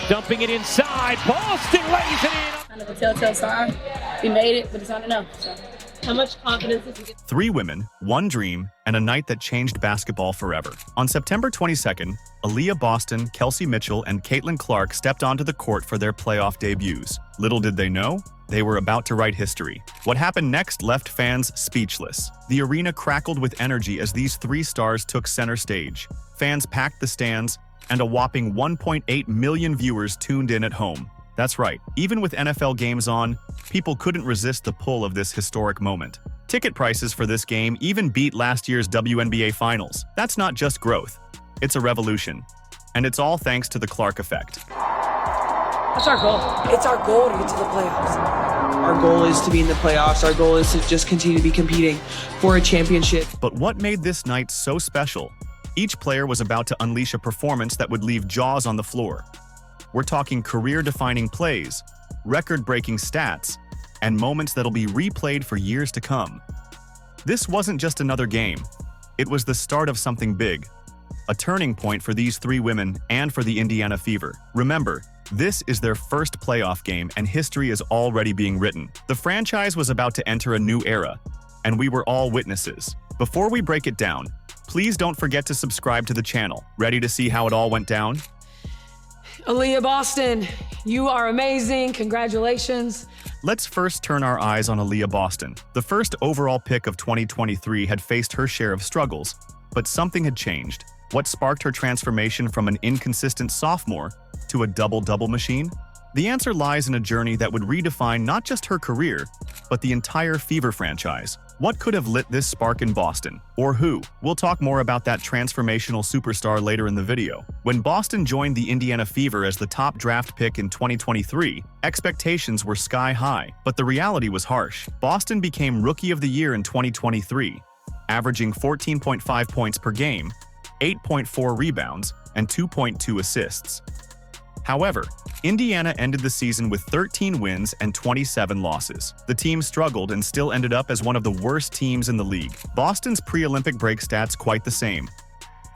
dumping it inside. Boston lays it in. Kind of a telltale sign. We made it, but it's not enough. So. How much confidence did you get? 3 women, 1 dream, and a night that changed basketball forever. On September 22nd, Aliyah Boston, Kelsey Mitchell, and Caitlin Clark stepped onto the court for their playoff debuts. Little did they know, they were about to write history. What happened next left fans speechless. The arena crackled with energy as these 3 stars took center stage. Fans packed the stands, and a whopping 1.8 million viewers tuned in at home. That's right, even with NFL games on, people couldn't resist the pull of this historic moment. Ticket prices for this game even beat last year's WNBA Finals. That's not just growth, it's a revolution. And it's all thanks to the Clark effect. That's our goal. It's our goal to get to the playoffs. Our goal is to be in the playoffs. Our goal is to just continue to be competing for a championship. But what made this night so special? Each player was about to unleash a performance that would leave jaws on the floor. We're talking career-defining plays, record-breaking stats, and moments that'll be replayed for years to come. This wasn't just another game. It was the start of something big, a turning point for these 3 women and for the Indiana Fever. Remember, this is their first playoff game and history is already being written. The franchise was about to enter a new era, and we were all witnesses. Before we break it down, please don't forget to subscribe to the channel. Ready to see how it all went down? Aliyah Boston, you are amazing. Congratulations. Let's first turn our eyes on Aliyah Boston. The first overall pick of 2023 had faced her share of struggles, but something had changed. What sparked her transformation from an inconsistent sophomore to a double-double machine? The answer lies in a journey that would redefine not just her career, but the entire Fever franchise. What could have lit this spark in Boston? Or who? We'll talk more about that transformational superstar later in the video. When Boston joined the Indiana Fever as the top draft pick in 2023, expectations were sky high, but the reality was harsh. Boston became Rookie of the Year in 2023, averaging 14.5 points per game, 8.4 rebounds, and 2.2 assists. However, Indiana ended the season with 13 wins and 27 losses. The team struggled and still ended up as one of the worst teams in the league. Boston's pre-Olympic break stats quite the same: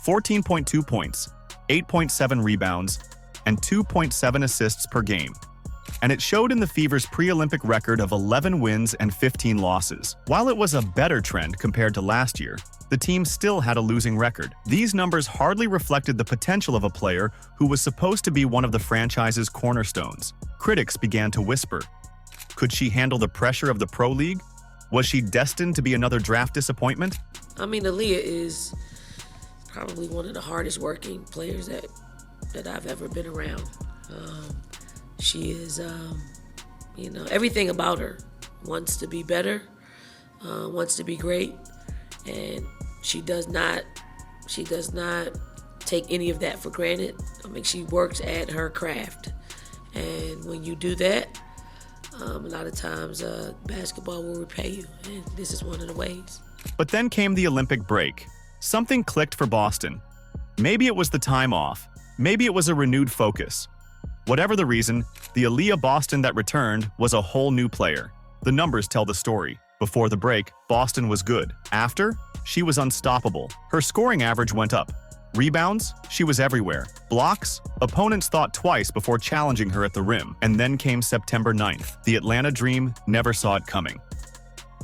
14.2 points, 8.7 rebounds, and 2.7 assists per game. And it showed in the Fever's pre-Olympic record of 11 wins and 15 losses. While it was a better trend compared to last year, the team still had a losing record. These numbers hardly reflected the potential of a player who was supposed to be one of the franchise's cornerstones. Critics began to whisper, could she handle the pressure of the Pro League? Was she destined to be another draft disappointment? I mean, Aliyah is probably one of the hardest working players that I've ever been around. She is, everything about her. Wants to be better, wants to be great, and she does not take any of that for granted. I mean, she works at her craft, and when you do that, a lot of times basketball will repay you, and this is one of the ways. But then came the Olympic break. Something clicked for Boston. Maybe it was the time off. Maybe it was a renewed focus. Whatever the reason, the Aliyah Boston that returned was a whole new player. The numbers tell the story. Before the break, Boston was good. After, she was unstoppable. Her scoring average went up. Rebounds, she was everywhere. Blocks, opponents thought twice before challenging her at the rim. And then came September 9th. The Atlanta Dream never saw it coming.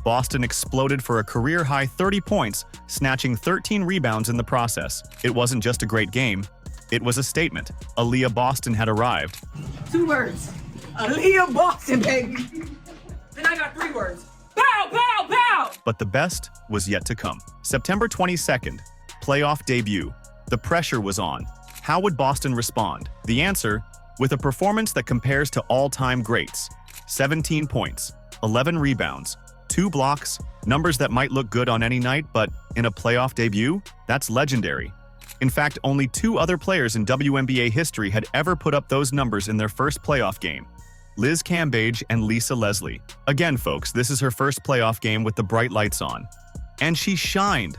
Boston exploded for a career-high 30 points, snatching 13 rebounds in the process. It wasn't just a great game, it was a statement. Aliyah Boston had arrived. 2 words. Aliyah Boston, baby. Then I got 3 words. Bow, bow, bow! But the best was yet to come. September 22nd, playoff debut. The pressure was on. How would Boston respond? The answer, with a performance that compares to all-time greats. 17 points, 11 rebounds, 2 blocks, numbers that might look good on any night, but in a playoff debut, that's legendary. In fact, only 2 other players in WNBA history had ever put up those numbers in their first playoff game: Liz Cambage and Lisa Leslie. Again, folks, this is her first playoff game with the bright lights on. And she shined.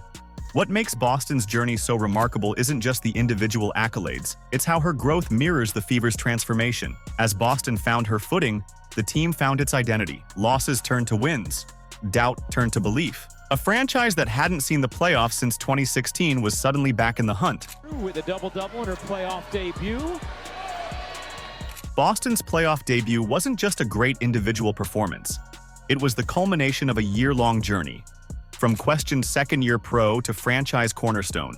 What makes Boston's journey so remarkable isn't just the individual accolades, it's how her growth mirrors the Fever's transformation. As Boston found her footing, the team found its identity. Losses turned to wins. Doubt turned to belief. A franchise that hadn't seen the playoffs since 2016 was suddenly back in the hunt. With a double-double in her playoff debut. Boston's playoff debut wasn't just a great individual performance. It was the culmination of a year-long journey. From questioned second-year pro to franchise cornerstone.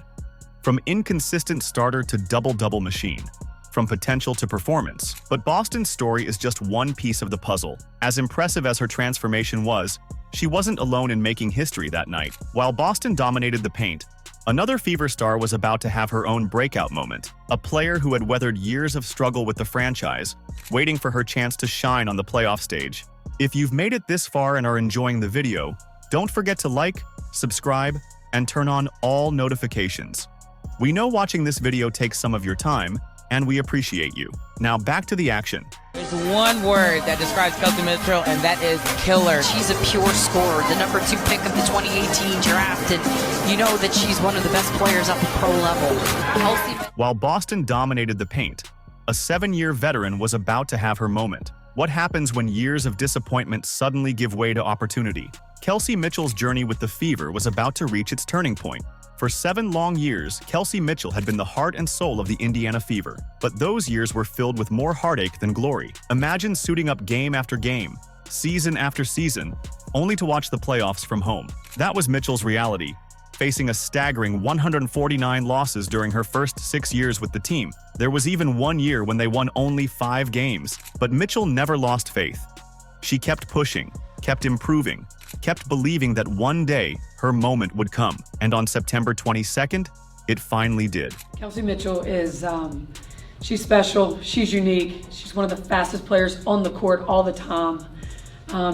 From inconsistent starter to double-double machine. From potential to performance. But Boston's story is just one piece of the puzzle. As impressive as her transformation was, she wasn't alone in making history that night. While Boston dominated the paint, another Fever star was about to have her own breakout moment. A player who had weathered years of struggle with the franchise, waiting for her chance to shine on the playoff stage. If you've made it this far and are enjoying the video, don't forget to like, subscribe, and turn on all notifications. We know watching this video takes some of your time, and we appreciate you. Now back to the action. There's one word that describes Kelsey Mitchell, and that is killer. She's a pure scorer, the number 2 pick of the 2018 draft, and you know that she's one of the best players at the pro level. While Boston dominated the paint, a 7-year veteran was about to have her moment. What happens when years of disappointment suddenly give way to opportunity? Kelsey Mitchell's journey with the Fever was about to reach its turning point. For 7 long years, Kelsey Mitchell had been the heart and soul of the Indiana Fever. But those years were filled with more heartache than glory. Imagine suiting up game after game, season after season, only to watch the playoffs from home. That was Mitchell's reality, facing a staggering 149 losses during her first 6 years with the team. There was even one year when they won only 5 games. But Mitchell never lost faith. She kept pushing, kept improving, kept believing that one day her moment would come. And on September 22nd, it finally did. Kelsey Mitchell is, she's special, she's unique, she's one of the fastest players on the court all the time.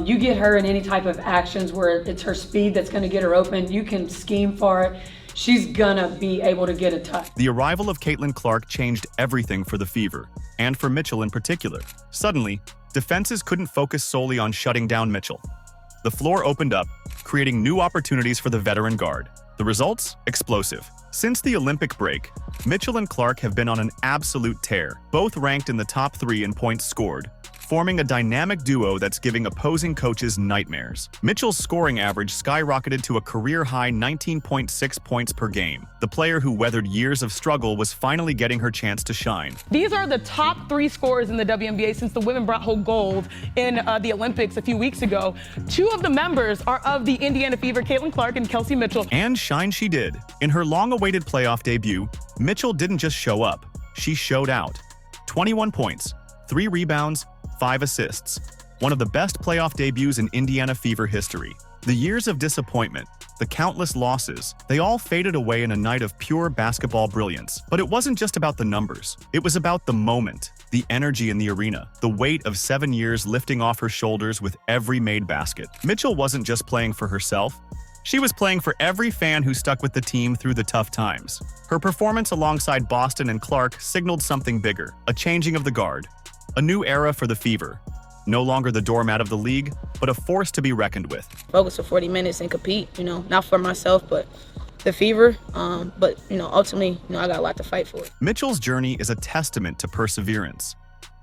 You get her in any type of actions where it's her speed that's gonna get her open, you can scheme for it, she's gonna be able to get a touch. The arrival of Caitlin Clark changed everything for the Fever, and for Mitchell in particular. Suddenly, defenses couldn't focus solely on shutting down Mitchell. The floor opened up, creating new opportunities for the veteran guard. The results? Explosive. Since the Olympic break, Mitchell and Clark have been on an absolute tear, both ranked in the top 3 in points scored, forming a dynamic duo that's giving opposing coaches nightmares. Mitchell's scoring average skyrocketed to a career-high 19.6 points per game. The player who weathered years of struggle was finally getting her chance to shine. These are the top 3 scorers in the WNBA since the women brought home gold in the Olympics a few weeks ago. 2 of the members are of the Indiana Fever, Caitlin Clark and Kelsey Mitchell. And shine she did. In her long-awaited playoff debut, Mitchell didn't just show up, she showed out. 21 points, 3 rebounds, 5 assists. One of the best playoff debuts in Indiana Fever history. The years of disappointment, the countless losses, they all faded away in a night of pure basketball brilliance. But it wasn't just about the numbers. It was about the moment, the energy in the arena, the weight of 7 years lifting off her shoulders with every made basket. Mitchell wasn't just playing for herself. She was playing for every fan who stuck with the team through the tough times. Her performance alongside Boston and Clark signaled something bigger, a changing of the guard. A new era for the Fever. No longer the doormat of the league, but a force to be reckoned with. Focus for 40 minutes and compete, you know, not for myself, but the Fever. But, you know, ultimately, you know, I got a lot to fight for. Mitchell's journey is a testament to perseverance.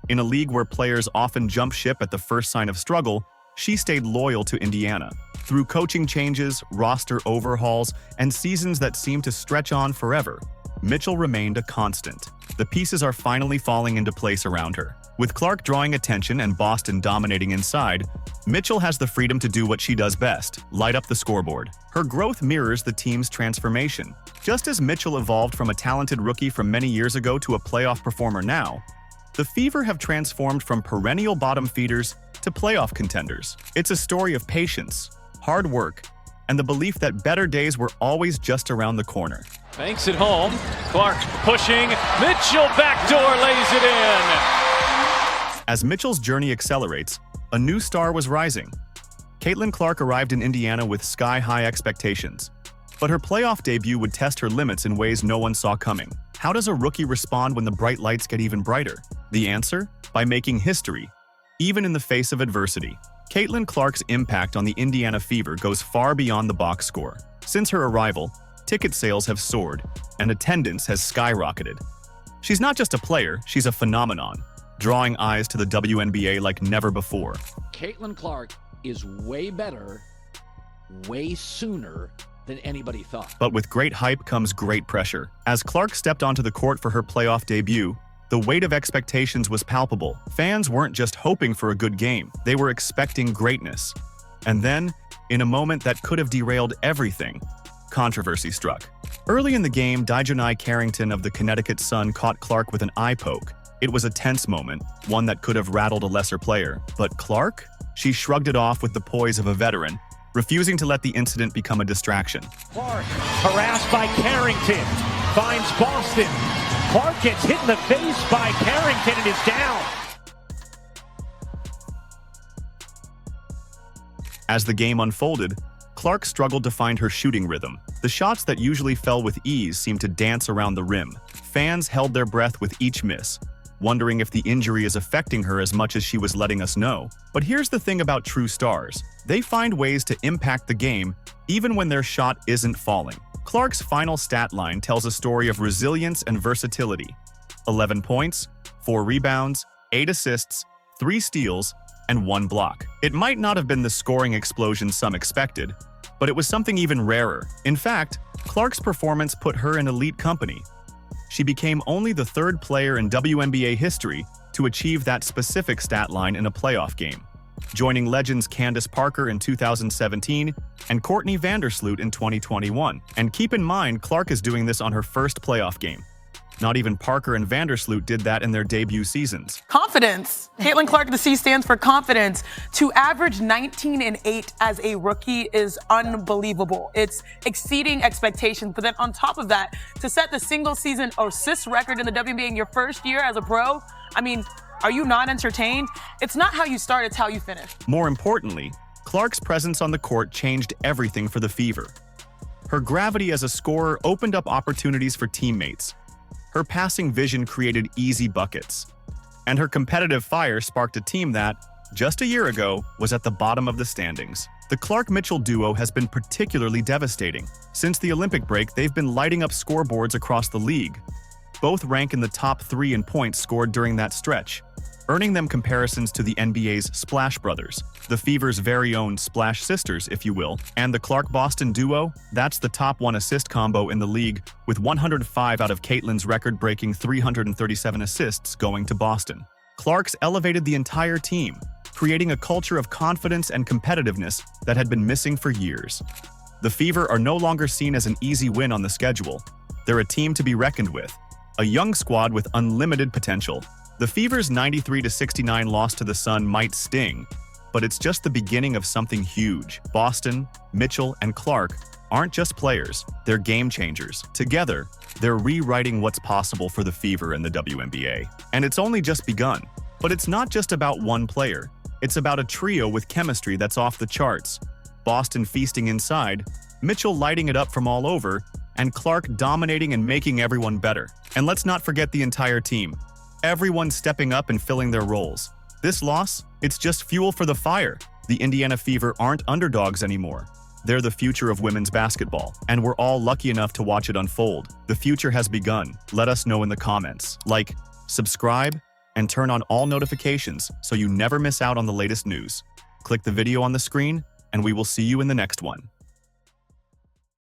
In a league where players often jump ship at the first sign of struggle, she stayed loyal to Indiana. Through coaching changes, roster overhauls, and seasons that seemed to stretch on forever, Mitchell remained a constant. The pieces are finally falling into place around her. With Clark drawing attention and Boston dominating inside, Mitchell has the freedom to do what she does best, light up the scoreboard. Her growth mirrors the team's transformation. Just as Mitchell evolved from a talented rookie from many years ago to a playoff performer now, the Fever have transformed from perennial bottom feeders to playoff contenders. It's a story of patience, hard work, and the belief that better days were always just around the corner. Banks it home. Clark pushing. Mitchell backdoor lays it in. As Mitchell's journey accelerates, a new star was rising. Caitlin Clark arrived in Indiana with sky-high expectations. But her playoff debut would test her limits in ways no one saw coming. How does a rookie respond when the bright lights get even brighter? The answer? By making history, even in the face of adversity. Caitlin Clark's impact on the Indiana Fever goes far beyond the box score. Since her arrival, ticket sales have soared, and attendance has skyrocketed. She's not just a player, she's a phenomenon, drawing eyes to the WNBA like never before. Caitlin Clark is way better, way sooner than anybody thought. But with great hype comes great pressure. As Clark stepped onto the court for her playoff debut, The weight of expectations was palpable. Fans weren't just hoping for a good game, they were expecting greatness. And then, in a moment that could have derailed everything, controversy struck. Early in the game, Dijonai Carrington of the Connecticut Sun caught Clark with an eye poke. It was a tense moment, one that could have rattled a lesser player. But Clark? She shrugged it off with the poise of a veteran, refusing to let the incident become a distraction. Clark, harassed by Carrington, finds Boston. Clark gets hit in the face by Carrington and is down. As the game unfolded, Clark struggled to find her shooting rhythm. The shots that usually fell with ease seemed to dance around the rim. Fans held their breath with each miss, wondering if the injury is affecting her as much as she was letting us know. But here's the thing about true stars. They find ways to impact the game even when their shot isn't falling. Clark's final stat line tells a story of resilience and versatility. 11 points, 4 rebounds, 8 assists, 3 steals, and 1 block. It might not have been the scoring explosion some expected, but it was something even rarer. In fact, Clark's performance put her in elite company. She became only the 3rd player in WNBA history to achieve that specific stat line in a playoff game, joining legends Candace Parker in 2017 and Courtney Vandersloot in 2021. And keep in mind, Clark is doing this on her first playoff game. Not even Parker and Vandersloot did that in their debut seasons. Confidence. Caitlin Clark, the C stands for confidence. To average 19 and 8 as a rookie is unbelievable. It's exceeding expectations. But then on top of that, to set the single season assist record in the WNBA in your first year as a pro, I mean, are you not entertained? It's not how you start, it's how you finish. More importantly, Clark's presence on the court changed everything for the Fever. Her gravity as a scorer opened up opportunities for teammates. Her passing vision created easy buckets. And her competitive fire sparked a team that, just a year ago, was at the bottom of the standings. The Clark-Mitchell duo has been particularly devastating. Since the Olympic break, they've been lighting up scoreboards across the league. Both rank in the top 3 in points scored during that stretch, earning them comparisons to the NBA's Splash Brothers, the Fever's very own Splash Sisters, if you will, and the Clark-Boston duo. That's the top 1 assist combo in the league, with 105 out of Caitlin's record-breaking 337 assists going to Boston. Clark's elevated the entire team, creating a culture of confidence and competitiveness that had been missing for years. The Fever are no longer seen as an easy win on the schedule. They're a team to be reckoned with, a young squad with unlimited potential. The Fever's 93-69 loss to the Sun might sting, but it's just the beginning of something huge. Boston, Mitchell, and Clark aren't just players, they're game changers. Together, they're rewriting what's possible for the Fever in the WNBA. And it's only just begun. But it's not just about one player. It's about a trio with chemistry that's off the charts. Boston feasting inside, Mitchell lighting it up from all over, and Clark dominating and making everyone better. And let's not forget the entire team. Everyone stepping up and filling their roles. This loss, it's just fuel for the fire. The Indiana Fever aren't underdogs anymore. They're the future of women's basketball, and we're all lucky enough to watch it unfold. The future has begun. Let us know in the comments. Like, subscribe, and turn on all notifications so you never miss out on the latest news. Click the video on the screen, and we will see you in the next one.